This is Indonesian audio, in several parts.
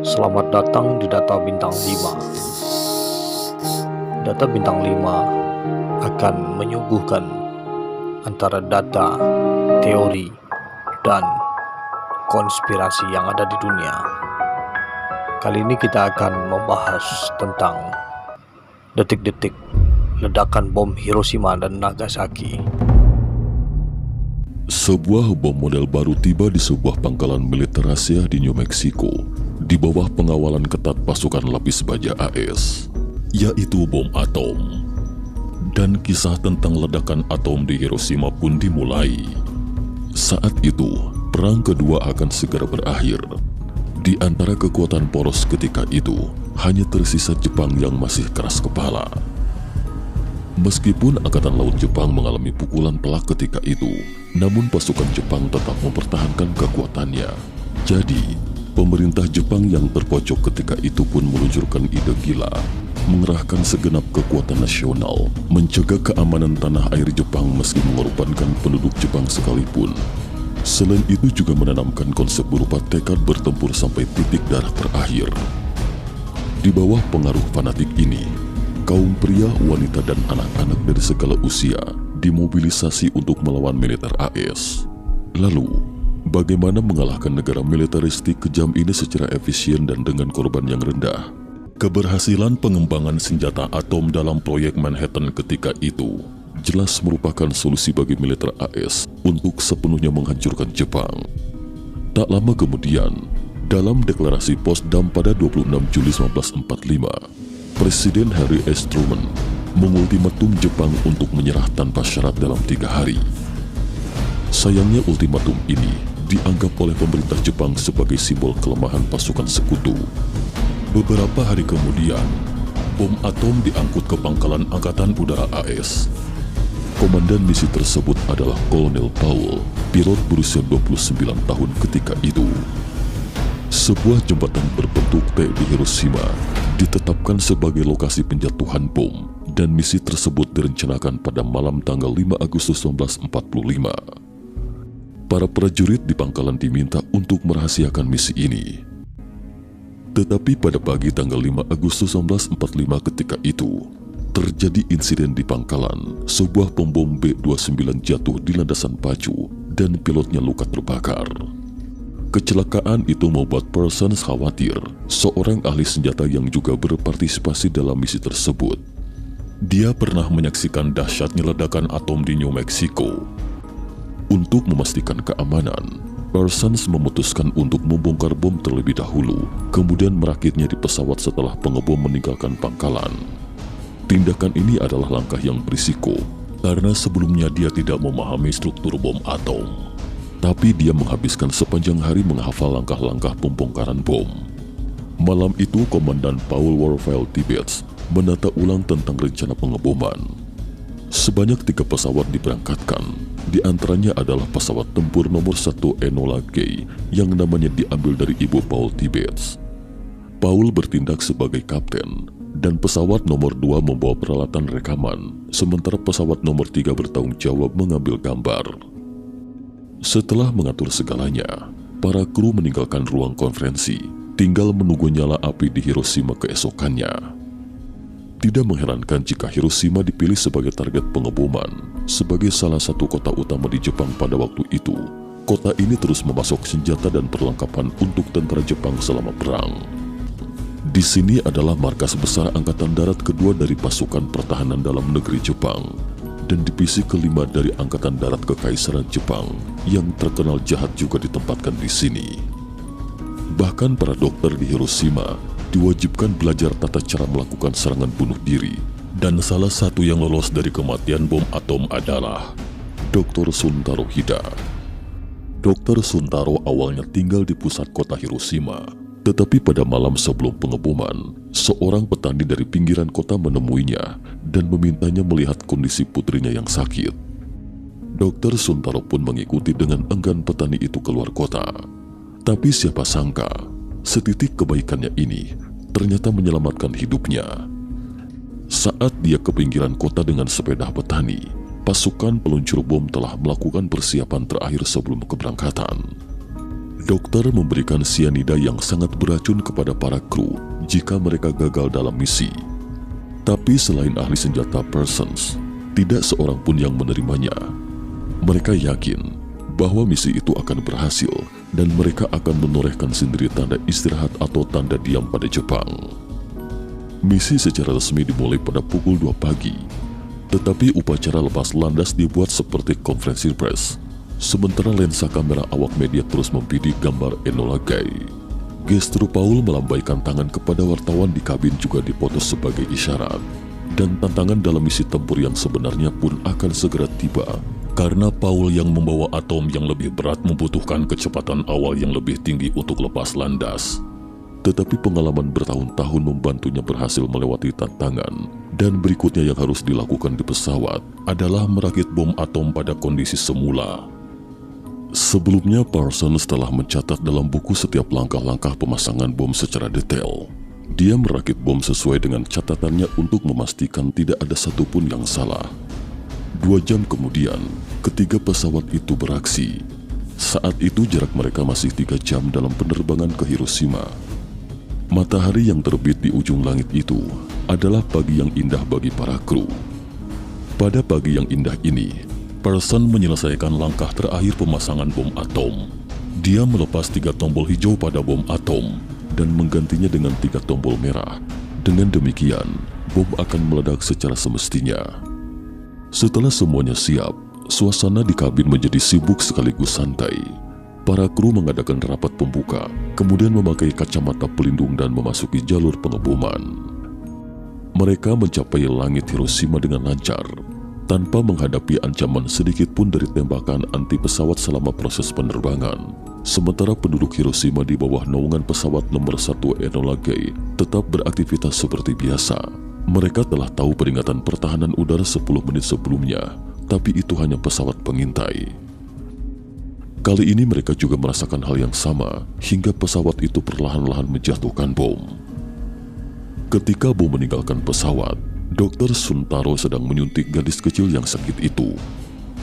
Selamat datang di Data Bintang 5. Data Bintang 5 akan menyuguhkan antara data, teori, dan konspirasi yang ada di dunia. Kali ini kita akan membahas tentang detik-detik ledakan bom Hiroshima dan Nagasaki. Sebuah bom model baru tiba di sebuah pangkalan militer rahasia di New Mexico di bawah pengawalan ketat pasukan lapis baja AS, yaitu bom atom. Dan kisah tentang ledakan atom di Hiroshima pun dimulai. Saat itu, perang kedua akan segera berakhir. Di antara kekuatan poros ketika itu, hanya tersisa Jepang yang masih keras kepala. Meskipun Angkatan Laut Jepang mengalami pukulan telak ketika itu, namun pasukan Jepang tetap mempertahankan kekuatannya. Jadi, pemerintah Jepang yang terpojok ketika itu pun meluncurkan ide gila, mengerahkan segenap kekuatan nasional, mencegah keamanan tanah air Jepang meski mengorbankan penduduk Jepang sekalipun. Selain itu juga menanamkan konsep berupa tekad bertempur sampai titik darah terakhir. Di bawah pengaruh fanatik ini, kaum pria, wanita, dan anak-anak dari segala usia dimobilisasi untuk melawan militer AS. Lalu, bagaimana mengalahkan negara militeristik kejam ini secara efisien dan dengan korban yang rendah? Keberhasilan pengembangan senjata atom dalam proyek Manhattan ketika itu jelas merupakan solusi bagi militer AS untuk sepenuhnya menghancurkan Jepang. Tak lama kemudian, dalam deklarasi Potsdam pada 26 Juli 1945, Presiden Harry S. Truman mengultimatum Jepang untuk menyerah tanpa syarat dalam 3 hari. Sayangnya ultimatum ini dianggap oleh pemerintah Jepang sebagai simbol kelemahan pasukan sekutu. Beberapa hari kemudian, bom atom diangkut ke pangkalan Angkatan Udara AS. Komandan misi tersebut adalah Kolonel Powell, pilot berusia 29 tahun ketika itu. Sebuah jembatan berbentuk T di Hiroshima ditetapkan sebagai lokasi penjatuhan bom, dan misi tersebut direncanakan pada malam tanggal 5 Agustus 1945. Para prajurit di pangkalan diminta untuk merahasiakan misi ini. Tetapi pada pagi tanggal 5 Agustus 1945 ketika itu, terjadi insiden di pangkalan. Sebuah bom B-29 jatuh di landasan pacu dan pilotnya luka terbakar. Kecelakaan itu membuat Parsons khawatir, seorang ahli senjata yang juga berpartisipasi dalam misi tersebut. Dia pernah menyaksikan dahsyatnya ledakan atom di New Mexico. Untuk memastikan keamanan, Parsons memutuskan untuk membongkar bom terlebih dahulu, kemudian merakitnya di pesawat setelah pengebom meninggalkan pangkalan. Tindakan ini adalah langkah yang berisiko, karena sebelumnya dia tidak memahami struktur bom atom. Tapi dia menghabiskan sepanjang hari menghafal langkah-langkah pembongkaran bom. Malam itu, Komandan Paul Warfield Tibbets menata ulang tentang rencana pengeboman. Sebanyak 3 pesawat diberangkatkan, di antaranya adalah pesawat tempur nomor 1 Enola Gay yang namanya diambil dari ibu Paul Tibbets. Paul bertindak sebagai kapten, dan pesawat nomor 2 membawa peralatan rekaman, sementara pesawat nomor 3 bertanggung jawab mengambil gambar. Setelah mengatur segalanya, para kru meninggalkan ruang konferensi, tinggal menunggu nyala api di Hiroshima keesokannya. Tidak mengherankan jika Hiroshima dipilih sebagai target pengeboman. Sebagai salah satu kota utama di Jepang pada waktu itu, kota ini terus memasok senjata dan perlengkapan untuk tentara Jepang selama perang. Di sini adalah markas besar Angkatan Darat kedua dari pasukan pertahanan dalam negeri Jepang, dan divisi kelima dari Angkatan Darat Kekaisaran Jepang yang terkenal jahat juga ditempatkan di sini. Bahkan para dokter di Hiroshima diwajibkan belajar tata cara melakukan serangan bunuh diri, dan salah satu yang lolos dari kematian bom atom adalah Dr. Suntaro Hida. Dr. Suntaro awalnya tinggal di pusat kota Hiroshima, tetapi pada malam sebelum pengeboman, seorang petani dari pinggiran kota menemuinya dan memintanya melihat kondisi putrinya yang sakit. Dr. Suntaro pun mengikuti dengan enggan petani itu keluar kota. Tapi siapa sangka, setitik kebaikannya ini ternyata menyelamatkan hidupnya. Saat dia ke pinggiran kota dengan sepeda petani, pasukan peluncur bom telah melakukan persiapan terakhir sebelum keberangkatan. Dokter memberikan sianida yang sangat beracun kepada para kru jika mereka gagal dalam misi. Tapi selain ahli senjata Parsons, tidak seorang pun yang menerimanya. Mereka yakin bahwa misi itu akan berhasil dan mereka akan menorehkan sendiri tanda istirahat atau tanda diam pada Jepang. Misi secara resmi dimulai pada pukul 2 pagi, tetapi upacara lepas landas dibuat seperti konferensi pers, sementara lensa kamera awak media terus membidik gambar Enola Gay. Gestur Paul melambaikan tangan kepada wartawan di kabin juga dipoto sebagai isyarat, dan tantangan dalam misi tempur yang sebenarnya pun akan segera tiba, karena Paul yang membawa atom yang lebih berat membutuhkan kecepatan awal yang lebih tinggi untuk lepas landas. Tetapi pengalaman bertahun-tahun membantunya berhasil melewati tantangan, dan berikutnya yang harus dilakukan di pesawat adalah merakit bom atom pada kondisi semula. Sebelumnya, Parsons telah mencatat dalam buku setiap langkah-langkah pemasangan bom secara detail. Dia merakit bom sesuai dengan catatannya untuk memastikan tidak ada satupun yang salah. 2 jam kemudian, ketiga pesawat itu beraksi. Saat itu jarak mereka masih 3 jam dalam penerbangan ke Hiroshima. Matahari yang terbit di ujung langit itu adalah pagi yang indah bagi para kru. Pada pagi yang indah ini, Parsons menyelesaikan langkah terakhir pemasangan bom atom. Dia melepas 3 tombol hijau pada bom atom dan menggantinya dengan 3 tombol merah. Dengan demikian, bom akan meledak secara semestinya. Setelah semuanya siap, suasana di kabin menjadi sibuk sekaligus santai. Para kru mengadakan rapat pembuka, kemudian memakai kacamata pelindung dan memasuki jalur pengeboman. Mereka mencapai langit Hiroshima dengan lancar, tanpa menghadapi ancaman sedikit pun dari tembakan anti pesawat selama proses penerbangan. Sementara penduduk Hiroshima di bawah naungan pesawat nomor 1 Enola Gay tetap beraktivitas seperti biasa. Mereka telah tahu peringatan pertahanan udara 10 menit sebelumnya, tapi itu hanya pesawat pengintai. Kali ini mereka juga merasakan hal yang sama, hingga pesawat itu perlahan-lahan menjatuhkan bom. Ketika bom meninggalkan pesawat, Dr. Suntaro sedang menyuntik gadis kecil yang sakit itu.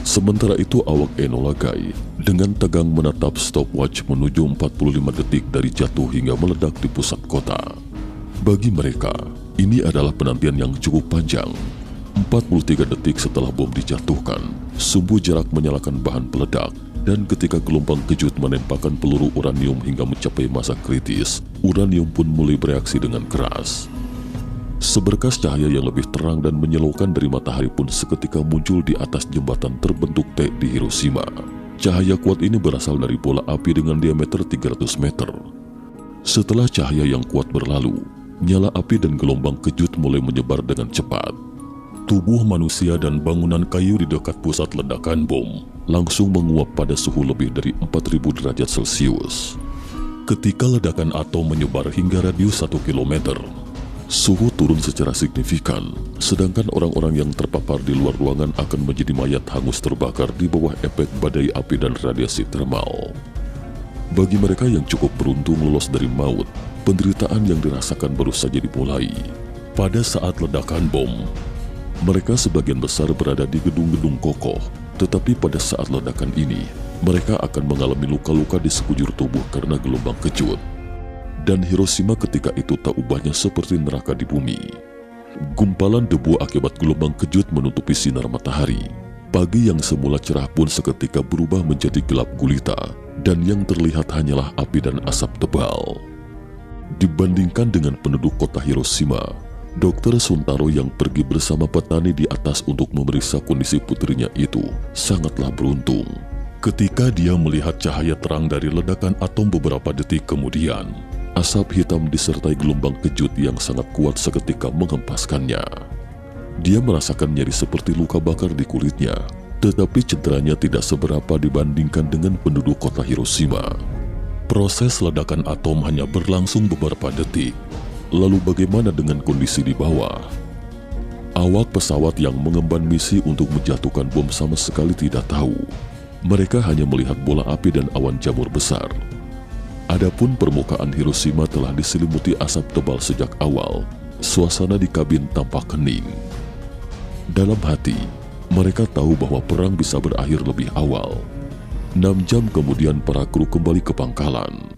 Sementara itu awak Enola Gay dengan tegang menatap stopwatch menuju 45 detik dari jatuh hingga meledak di pusat kota. Bagi mereka, ini adalah penantian yang cukup panjang. 43 detik setelah bom dijatuhkan, sumbu jarak menyalakan bahan peledak, dan ketika gelombang kejut menembakkan peluru uranium hingga mencapai masa kritis, uranium pun mulai bereaksi dengan keras. Seberkas cahaya yang lebih terang dan menyilaukan dari matahari pun seketika muncul di atas jembatan terbentuk T di Hiroshima. Cahaya kuat ini berasal dari bola api dengan diameter 300 meter. Setelah cahaya yang kuat berlalu, nyala api dan gelombang kejut mulai menyebar dengan cepat. Tubuh manusia dan bangunan kayu di dekat pusat ledakan bom langsung menguap pada suhu lebih dari 4000 derajat Celcius. Ketika ledakan atom menyebar hingga radius 1 km, suhu turun secara signifikan, sedangkan orang-orang yang terpapar di luar ruangan akan menjadi mayat hangus terbakar di bawah efek badai api dan radiasi termal. Bagi mereka yang cukup beruntung lolos dari maut, penderitaan yang dirasakan baru saja dimulai. Pada saat ledakan bom, mereka sebagian besar berada di gedung-gedung kokoh, tetapi pada saat ledakan ini, mereka akan mengalami luka-luka di sekujur tubuh karena gelombang kejut. Dan Hiroshima ketika itu tak ubahnya seperti neraka di bumi. Gumpalan debu akibat gelombang kejut menutupi sinar matahari. Pagi yang semula cerah pun seketika berubah menjadi gelap gulita, dan yang terlihat hanyalah api dan asap tebal. Dibandingkan dengan penduduk kota Hiroshima, Dr. Suntaro yang pergi bersama petani di atas untuk memeriksa kondisi putrinya itu sangatlah beruntung. Ketika dia melihat cahaya terang dari ledakan atom beberapa detik kemudian, asap hitam disertai gelombang kejut yang sangat kuat seketika menghempaskannya. Dia merasakan nyeri seperti luka bakar di kulitnya, tetapi cederanya tidak seberapa dibandingkan dengan penduduk kota Hiroshima. Proses ledakan atom hanya berlangsung beberapa detik. Lalu bagaimana dengan kondisi di bawah? Awak pesawat yang mengemban misi untuk menjatuhkan bom sama sekali tidak tahu. Mereka hanya melihat bola api dan awan jamur besar. Adapun permukaan Hiroshima telah diselimuti asap tebal sejak awal. Suasana di kabin tampak hening. Dalam hati, mereka tahu bahwa perang bisa berakhir lebih awal. 6 jam kemudian para kru kembali ke pangkalan.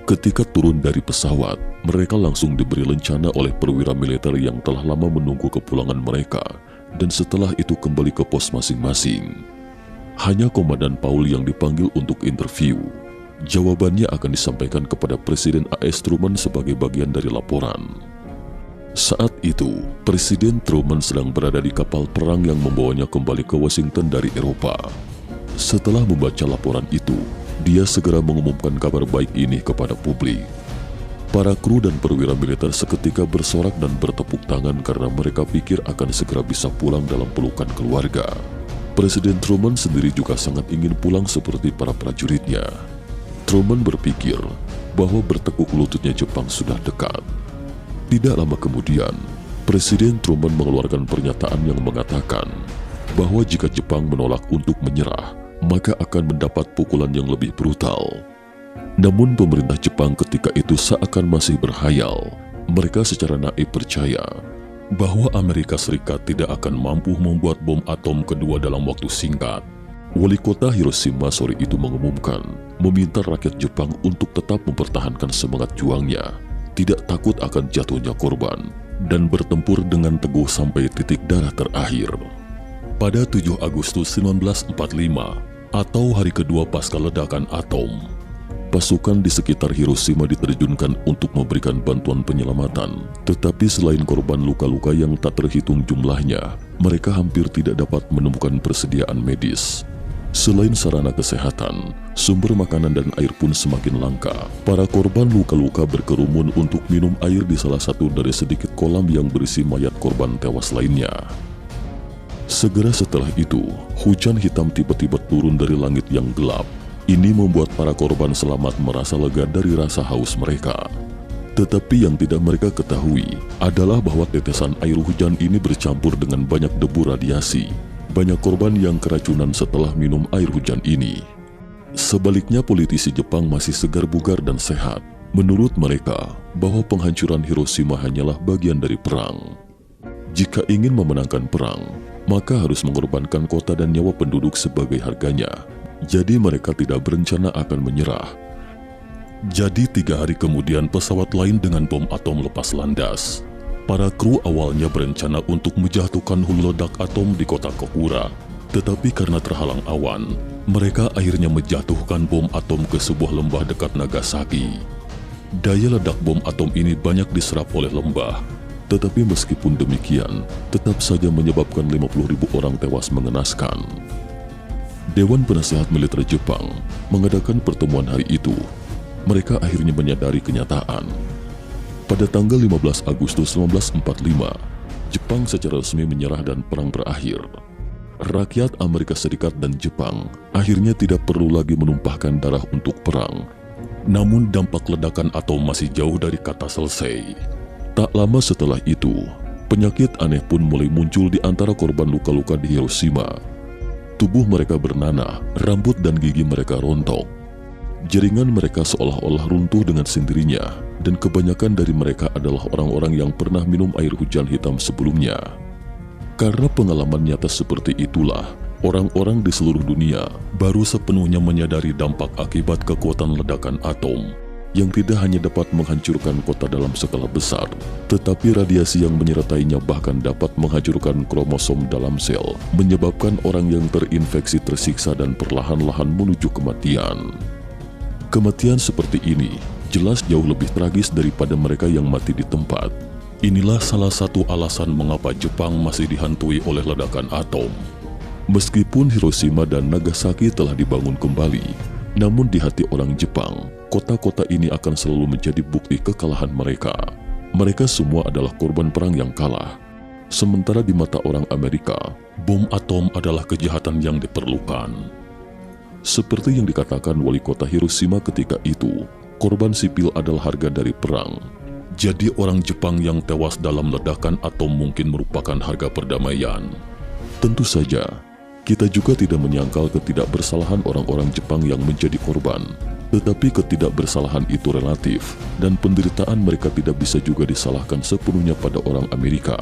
Ketika turun dari pesawat, mereka langsung diberi lencana oleh perwira militer yang telah lama menunggu kepulangan mereka, dan setelah itu kembali ke pos masing-masing. Hanya Komandan Paul yang dipanggil untuk interview. Jawabannya akan disampaikan kepada Presiden A.S. Truman sebagai bagian dari laporan. Saat itu, Presiden Truman sedang berada di kapal perang yang membawanya kembali ke Washington dari Eropa. Setelah membaca laporan itu, dia segera mengumumkan kabar baik ini kepada publik. Para kru dan perwira militer seketika bersorak dan bertepuk tangan karena mereka pikir akan segera bisa pulang dalam pelukan keluarga. Presiden Truman sendiri juga sangat ingin pulang seperti para prajuritnya. Truman berpikir bahwa bertekuk lututnya Jepang sudah dekat. Tidak lama kemudian, Presiden Truman mengeluarkan pernyataan yang mengatakan bahwa jika Jepang menolak untuk menyerah, maka akan mendapat pukulan yang lebih brutal. Namun pemerintah Jepang ketika itu seakan masih berhayal. Mereka secara naif percaya bahwa Amerika Serikat tidak akan mampu membuat bom atom kedua dalam waktu singkat. Wali kota Hiroshima sore itu mengumumkan, meminta rakyat Jepang untuk tetap mempertahankan semangat juangnya, tidak takut akan jatuhnya korban, dan bertempur dengan teguh sampai titik darah terakhir. Pada 7 Agustus 1945, atau hari kedua pasca ledakan atom, pasukan di sekitar Hiroshima diterjunkan untuk memberikan bantuan penyelamatan. Tetapi selain korban luka-luka yang tak terhitung jumlahnya, mereka hampir tidak dapat menemukan persediaan medis. Selain sarana kesehatan, sumber makanan dan air pun semakin langka. Para korban luka-luka berkerumun untuk minum air di salah satu dari sedikit kolam yang berisi mayat korban tewas lainnya. Segera setelah itu, hujan hitam tiba-tiba turun dari langit yang gelap. Ini membuat para korban selamat merasa lega dari rasa haus mereka. Tetapi yang tidak mereka ketahui adalah bahwa tetesan air hujan ini bercampur dengan banyak debu radiasi. Banyak korban yang keracunan setelah minum air hujan ini. Sebaliknya, politisi Jepang masih segar bugar dan sehat. Menurut mereka, bahwa penghancuran Hiroshima hanyalah bagian dari perang. Jika ingin memenangkan perang, maka harus mengorbankan kota dan nyawa penduduk sebagai harganya. Jadi mereka tidak berencana akan menyerah. Jadi 3 hari kemudian pesawat lain dengan bom atom lepas landas. Para kru awalnya berencana untuk menjatuhkan hulu ledak atom di kota Kokura. Tetapi karena terhalang awan, mereka akhirnya menjatuhkan bom atom ke sebuah lembah dekat Nagasaki. Daya ledak bom atom ini banyak diserap oleh lembah. Tetapi meskipun demikian, tetap saja menyebabkan 50.000 orang tewas mengenaskan. Dewan Penasehat Militer Jepang mengadakan pertemuan hari itu. Mereka akhirnya menyadari kenyataan. Pada tanggal 15 Agustus 1945, Jepang secara resmi menyerah dan perang berakhir. Rakyat Amerika Serikat dan Jepang akhirnya tidak perlu lagi menumpahkan darah untuk perang. Namun dampak ledakan atom masih jauh dari kata selesai. Tak lama setelah itu, penyakit aneh pun mulai muncul di antara korban luka-luka di Hiroshima. Tubuh mereka bernanah, rambut dan gigi mereka rontok. Jaringan mereka seolah-olah runtuh dengan sendirinya, dan kebanyakan dari mereka adalah orang-orang yang pernah minum air hujan hitam sebelumnya. Karena pengalaman nyata seperti itulah, orang-orang di seluruh dunia baru sepenuhnya menyadari dampak akibat kekuatan ledakan atom, yang tidak hanya dapat menghancurkan kota dalam skala besar, tetapi radiasi yang menyertainya bahkan dapat menghancurkan kromosom dalam sel, menyebabkan orang yang terinfeksi tersiksa dan perlahan-lahan menuju kematian. Kematian seperti ini jelas jauh lebih tragis daripada mereka yang mati di tempat. Inilah salah satu alasan mengapa Jepang masih dihantui oleh ledakan atom. Meskipun Hiroshima dan Nagasaki telah dibangun kembali, namun di hati orang Jepang, kota-kota ini akan selalu menjadi bukti kekalahan mereka. Mereka semua adalah korban perang yang kalah. Sementara di mata orang Amerika, bom atom adalah kejahatan yang diperlukan. Seperti yang dikatakan wali kota Hiroshima ketika itu, korban sipil adalah harga dari perang. Jadi orang Jepang yang tewas dalam ledakan atom mungkin merupakan harga perdamaian. Tentu saja, kita juga tidak menyangkal ketidakbersalahan orang-orang Jepang yang menjadi korban. Tetapi ketidakbersalahan itu relatif, dan penderitaan mereka tidak bisa juga disalahkan sepenuhnya pada orang Amerika.